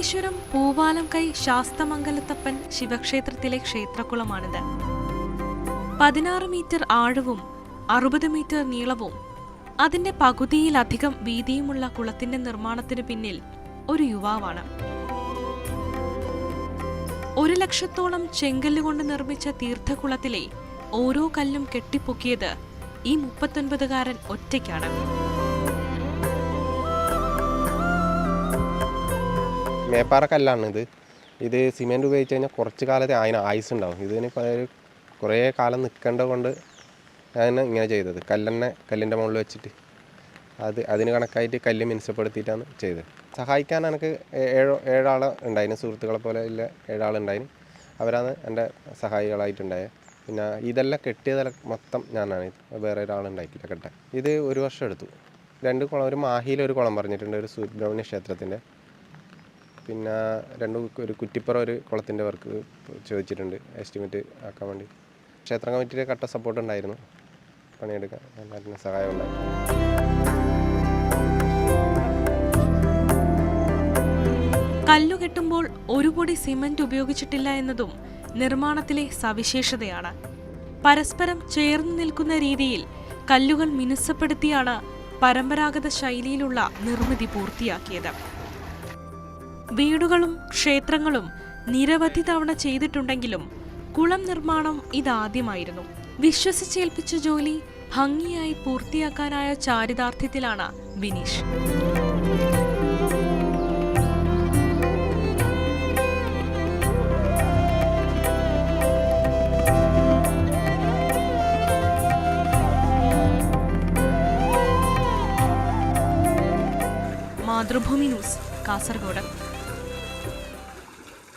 Nileshwaram പൂവാലംകൈ ശാസ്തമംഗലത്തപ്പൻ ശിവക്ഷേത്രത്തിലെ ക്ഷേത്രക്കുളമാണിത്. 16 metre ആഴവും 60 metre നീളവും അതിന്റെ പകുതിയിലധികം വീതിയുമുള്ള കുളത്തിന്റെ നിർമ്മാണത്തിന് പിന്നിൽ ഒരു യുവാവാണ്. 1 ലക്ഷത്തോളം ചെങ്കല്ലുകൊണ്ട് നിർമ്മിച്ച തീർത്ഥകുളത്തിലെ ഓരോ കല്ലും കെട്ടിപ്പൊക്കിയത് ഈ 39കാരൻ ഒറ്റയ്ക്കാണ്. മേപ്പാറ കല്ലാണ് ഇത് സിമെൻറ്റ് ഉപയോഗിച്ച് കഴിഞ്ഞാൽ കുറച്ച് കാലത്തെ അതിന് ആയുസ് ഉണ്ടാവും. ഇതിന് കുറേ കാലം നിൽക്കേണ്ടത് കൊണ്ട് ഞാൻ ഇങ്ങനെ ചെയ്തത്. കല്ലിൻ്റെ മുകളിൽ വെച്ചിട്ട് അതിന് കണക്കായിട്ട് കല്ല് മിനുസപ്പെടുത്തിയിട്ടാണ് ചെയ്തത്. സഹായിക്കാൻ എനിക്ക് 7 ഉണ്ടായിരുന്നു. സുഹൃത്തുക്കളെ പോലെ ഇല്ല 7 ഉണ്ടായിരുന്നു. അവരാണ് എൻ്റെ സഹായികളായിട്ടുണ്ടായത്. പിന്നെ ഇതെല്ലാം കെട്ടിയതെല്ലാം മൊത്തം ഞാനാണ്. വേറെ ഒരാളുണ്ടായിട്ടില്ല കെട്ടാൻ. ഇത് 1 വർഷം എടുത്തു. 2 കുളം, ഒരു മാഹിയിൽ ഒരു കുളം പറഞ്ഞിട്ടുണ്ട്, ഒരു സുബ്രഹ്മണ്യ ക്ഷേത്രത്തിൻ്റെ. പിന്നെ ഒരു കുറ്റിപ്പുറം ഒരു കുളത്തിൻ്റെ വർക്ക് ചോദിച്ചിട്ടുണ്ട്, എസ്റ്റിമേറ്റ് ആക്കാൻ വേണ്ടി. ക്ഷേത്ര കമ്മിറ്റിയുടെ കട്ട സപ്പോർട്ട് ഉണ്ടായിരുന്നു, പണിയെടുക്കാൻ എല്ലാത്തിനും സഹായം ഉണ്ടായിരുന്നു. കല്ലു കെട്ടുമ്പോൾ ഒരു പൊടി സിമന്റ് ഉപയോഗിച്ചിട്ടില്ല എന്നതും നിർമ്മാണത്തിലെ സവിശേഷതയാണ്. പരസ്പരം ചേർന്ന് നിൽക്കുന്ന രീതിയിൽ കല്ലുകൾ മിനുസപ്പെടുത്തിയാണ് പരമ്പരാഗത ശൈലിയിലുള്ള നിർമ്മിതി പൂർത്തിയാക്കിയത്. വീടുകളും ക്ഷേത്രങ്ങളും നിരവധി തവണ ചെയ്തിട്ടുണ്ടെങ്കിലും കുളം നിർമ്മാണം ഇതാദ്യമായിരുന്നു. വിശ്വസിച്ചേൽപ്പിച്ച ജോലി ഭംഗിയായി പൂർത്തിയാക്കാനായ ചാരിതാർത്ഥ്യത്തിലാണ് വിനീഷ്. മാതൃഭൂമി ന്യൂസ്, കാസർഗോഡ്.